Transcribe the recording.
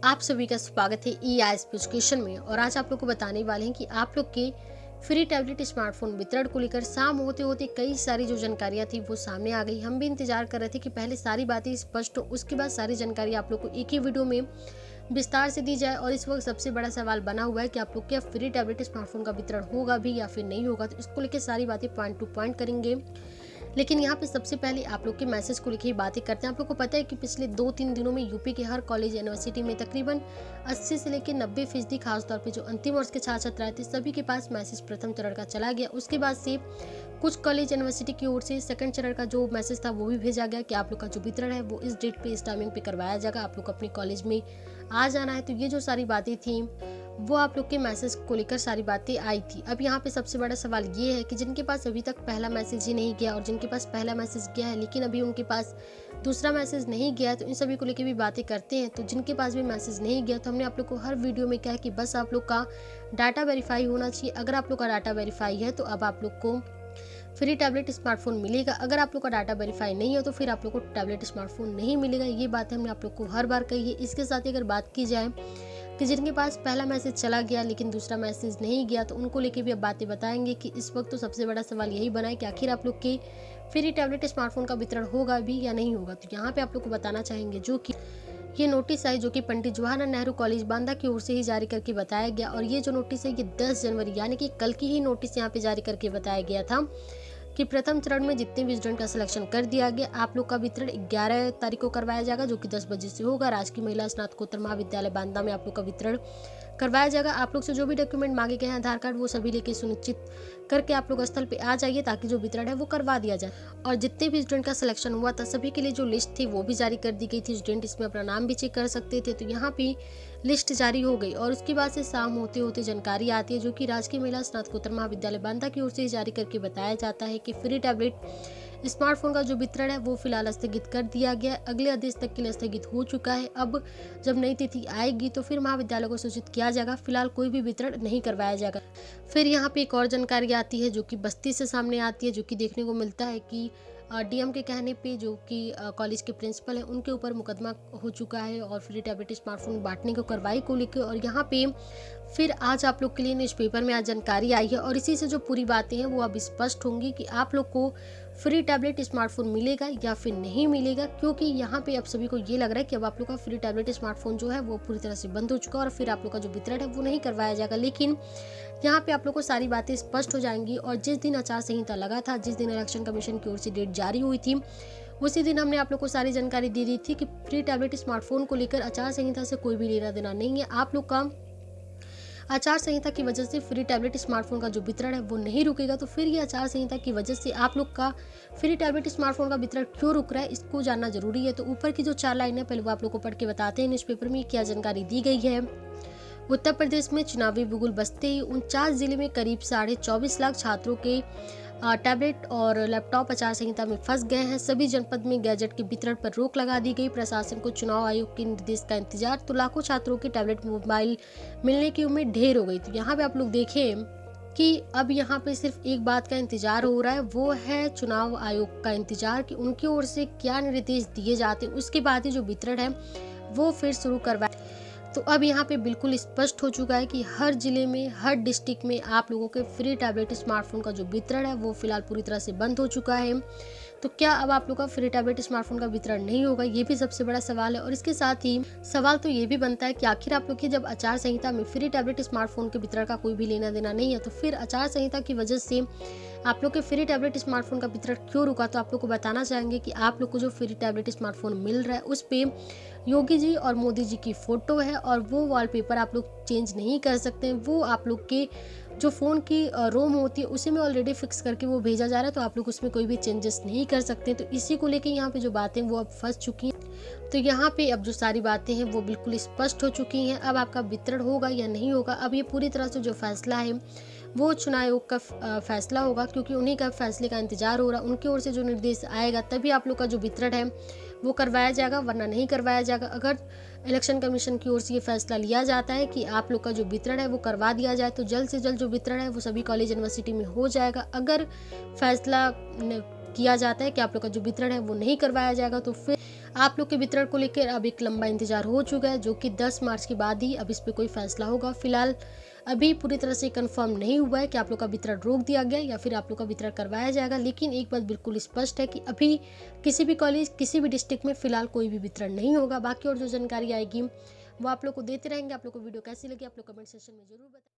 आप सभी का स्वागत है ई-आईएसपी एजुकेशन में। और आज आप लोग को बताने वाले हैं कि आप लोग के फ्री टैबलेट स्मार्टफोन वितरण को लेकर शाम होते होते कई सारी जो जानकारियां थी वो सामने आ गई। हम भी इंतजार कर रहे थे कि पहले सारी बातें स्पष्ट हो, उसके बाद सारी जानकारी आप लोग को एक ही वीडियो में विस्तार से दी जाए। और इस वक्त सबसे बड़ा सवाल बना हुआ है कि आप लोग क्या फ्री टैबलेट स्मार्टफोन का वितरण होगा भी या फिर नहीं होगा। तो इसको लेकर सारी बातें पॉइंट टू पॉइंट करेंगे, लेकिन यहाँ पे सबसे पहले आप लोग के मैसेज को लेकर ही बातें करते हैं। आप लोग को पता है कि पिछले 2-3 दिनों में यूपी के हर कॉलेज यूनिवर्सिटी में तकरीबन 80 से लेकर 90% खासतौर पे जो अंतिम वर्ष के छात्र छात्राएं थे सभी के पास मैसेज प्रथम चरण का चला गया। उसके बाद से कुछ कॉलेज यूनिवर्सिटी की ओर से सेकंड चरण का जो मैसेज था वो भी भेजा गया कि आप लोग का जो वितरण है वो इस डेट पे इस टाइमिंग पे करवाया जाएगा, आप लोग अपने कॉलेज में आ जाना है। तो ये जो सारी बातें थी वो आप लोग के मैसेज को लेकर सारी बातें आई थी। अब यहाँ पे सबसे बड़ा सवाल ये है कि जिनके पास अभी तक पहला मैसेज ही नहीं गया और जिनके पास पहला मैसेज गया है लेकिन अभी उनके पास दूसरा मैसेज नहीं गया है, तो इन सभी को लेकर भी बातें करते हैं। तो जिनके पास भी मैसेज नहीं गया तो हमने आप लोग को हर वीडियो में क्या है कि बस आप लोग का डाटा वेरीफाई होना चाहिए। अगर आप लोग का डाटा वेरीफाई है तो अब आप लोग को फ्री टैबलेट स्मार्टफोन मिलेगा। अगर आप लोग का डाटा वेरीफाई नहीं है तो फिर आप लोग को टैबलेट स्मार्टफोन नहीं मिलेगा। ये बात हमने आप लोग को हर बार कही है। इसके साथ ही अगर बात की जाए कि जिनके पास पहला मैसेज चला गया लेकिन दूसरा मैसेज नहीं गया तो उनको लेके भी अब बातें बताएंगे कि इस वक्त तो सबसे बड़ा सवाल यही बना है कि आखिर आप लोग के फ्री टैबलेट स्मार्टफोन का वितरण होगा भी या नहीं होगा। तो यहाँ पे आप लोग को बताना चाहेंगे जो कि ये नोटिस आई जो कि पंडित जवाहरलाल नेहरू कॉलेज बांदा की ओर से ही जारी करके बताया गया। और ये जो नोटिस है ये 10 जनवरी यानी कि कल की ही नोटिस यहाँ पे जारी करके बताया गया था कि प्रथम चरण में जितने भी स्टूडेंट का सिलेक्शन कर दिया गया, आप लोग का वितरण 11 तारीख को करवाया जाएगा जो कि 10 बजे से होगा। राजकीय महिला स्नातकोत्तर महाविद्यालय बांदा में आप लोग का वितरण करवाया जाएगा। आप लोग से जो भी डॉक्यूमेंट मांगे गए हैं आधार कार्ड वो सभी लेके सुनिश्चित करके आप लोग स्थल पे आ जाइए ताकि जो वितरण है वो करवा दिया जाए। और जितने भी स्टूडेंट का सिलेक्शन हुआ था सभी के लिए जो लिस्ट थी वो भी जारी कर दी गई थी। स्टूडेंट इसमें अपना नाम भी चेक कर सकते थे। तो यहाँ पे लिस्ट जारी हो गई और उसके बाद से शाम होते होते जानकारी आती है जो कि राजकीय महिला स्नातकोत्तर महाविद्यालय बांदा की ओर से जारी करके बताया जाता है कि फ्री टैबलेट स्मार्टफोन का जो वितरण है वो फिलहाल स्थगित कर दिया गया, अगले आदेश तक के लिए स्थगित हो चुका है। अब जब नई तिथि आएगी तो फिर महाविद्यालय को सूचित किया जाएगा। फिलहाल कोई भी वितरण नहीं करवाया जाएगा। फिर यहाँ पे एक और जानकारी आती है जो कि बस्ती से सामने आती है, जो कि देखने को मिलता है कि डीएम के कहने पे जो कि कॉलेज के प्रिंसिपल हैं उनके ऊपर मुकदमा हो चुका है और फ्री टैबलेट स्मार्टफोन बांटने की कार्रवाई को लेकर। और यहाँ पे फिर आज आप लोग के लिए न्यूज़पेपर में आज जानकारी आई है और इसी से जो पूरी बातें हैं वो अब स्पष्ट होंगी कि आप लोग को फ्री टैबलेट स्मार्टफोन मिलेगा या फिर नहीं मिलेगा। क्योंकि यहाँ पे अब सभी को ये लग रहा है कि अब आप लोग का फ्री टैबलेट स्मार्टफोन जो है वो पूरी तरह से बंद हो चुका है और फिर आप लोग का जो वितरण है वो नहीं करवाया जाएगा। लेकिन यहाँ पे आप लोग को सारी बातें स्पष्ट हो जाएंगी। और जिस दिन आचार संहिता लगा था, जिस दिन इलेक्शन कमीशन की ओर से डेट जारी हुई थी, उसी दिन हमने आप लोग को सारी जानकारी दे दी थी कि फ्री टैबलेट स्मार्टफोन को लेकर आचार संहिता से कोई भी लेना देना नहीं है। आप लोग का आचार संहिता की वजह से फ्री टैबलेट स्मार्टफोन का जो वितरण है वो नहीं रुकेगा। तो फिर ये आचार संहिता की वजह से आप लोग का फ्री टैबलेट स्मार्टफोन का वितरण क्यों रुक रहा है इसको जानना जरूरी है। तो ऊपर की जो 4 लाइन है पहले वो आप लोग को पढ़ के बताते हैं न्यूज़पेपर में क्या जानकारी दी गई है। उत्तर प्रदेश में चुनावी बिगुल बजते ही 49 जिले में करीब 24.5 लाख छात्रों के टैबलेट और लैपटॉप आचार संहिता में फंस गए हैं। सभी जनपद में गैजेट के वितरण पर रोक लगा दी गई। प्रशासन को चुनाव आयोग के निर्देश का इंतजार, तो लाखों छात्रों के टैबलेट मोबाइल मिलने की उम्मीद ढेर हो गई। तो यहाँ पे आप लोग देखें कि अब यहाँ पे सिर्फ एक बात का इंतजार हो रहा है, वो है चुनाव आयोग का इंतजार कि उनकी ओर से क्या निर्देश दिए जाते हैं, उसके बाद ही जो वितरण है वो फिर शुरू करवाए। तो अब यहाँ पे बिल्कुल स्पष्ट हो चुका है कि हर जिले में, हर डिस्ट्रिक्ट में आप लोगों के फ्री टैबलेट स्मार्टफोन का जो वितरण है वो फिलहाल पूरी तरह से बंद हो चुका है। तो क्या अब आप लोग का फ्री टैबलेट स्मार्टफोन का वितरण नहीं होगा, ये भी सबसे बड़ा सवाल है। और इसके साथ ही सवाल तो ये भी बनता है कि आखिर आप लोग की जब आचार संहिता में फ्री टैबलेट स्मार्टफोन के वितरण का कोई भी लेना देना नहीं है तो फिर आचार संहिता की वजह से आप लोग के फ्री टैबलेट स्मार्टफोन का वितरण क्यों रुका। तो आप लोग को बताना चाहेंगे कि आप लोग को जो फ्री टैबलेट स्मार्टफोन मिल रहा है उस पे योगी जी और मोदी जी की फोटो है और वो वॉलपेपर आप लोग चेंज नहीं कर सकते हैं। वो आप लोग के जो फ़ोन की रोम होती है उसी में ऑलरेडी फिक्स करके वो भेजा जा रहा है, तो आप लोग उसमें कोई भी चेंजेस नहीं कर सकते। तो इसी को लेके यहाँ पे जो बातें वो अब फंस चुकी हैं। तो यहाँ पे अब जो सारी बातें हैं वो बिल्कुल स्पष्ट हो चुकी हैं। अब आपका वितरण होगा या नहीं होगा, अब ये पूरी तरह से जो फैसला है वो चुनाव आयोग का फैसला होगा, क्योंकि उन्हीं का फैसले का इंतजार हो रहा है। उनकी ओर से जो निर्देश आएगा तभी आप लोग का जो वितरण है वो करवाया जाएगा, वरना नहीं करवाया जाएगा। अगर इलेक्शन कमीशन की ओर से ये फैसला लिया जाता है कि आप लोग का जो वितरण है वो करवा दिया जाए तो जल्द से जल्द जो वितरण है वो सभी कॉलेज यूनिवर्सिटी में हो जाएगा। अगर फैसला किया जाता है कि आप लोग का जो वितरण है वो नहीं करवाया जाएगा। तो फिर आप लोग के वितरण को लेकर अब एक लंबा इंतजार हो चुका है, जो कि 10 मार्च के बाद ही अब इस पे कोई फैसला होगा। फिलहाल अभी पूरी तरह से कंफर्म नहीं हुआ है कि आप लोग का वितरण रोक दिया गया या फिर आप लोग का वितरण करवाया जाएगा। लेकिन एक बात बिल्कुल स्पष्ट है कि अभी किसी भी कॉलेज, किसी भी डिस्ट्रिक्ट में फिलहाल कोई भी वितरण नहीं होगा। बाकी और जो जानकारी आएगी वो आप लोग को देते रहेंगे। आप लोग को वीडियो कैसी लगी आप लोग कमेंट सेक्शन में जरूर बताएं।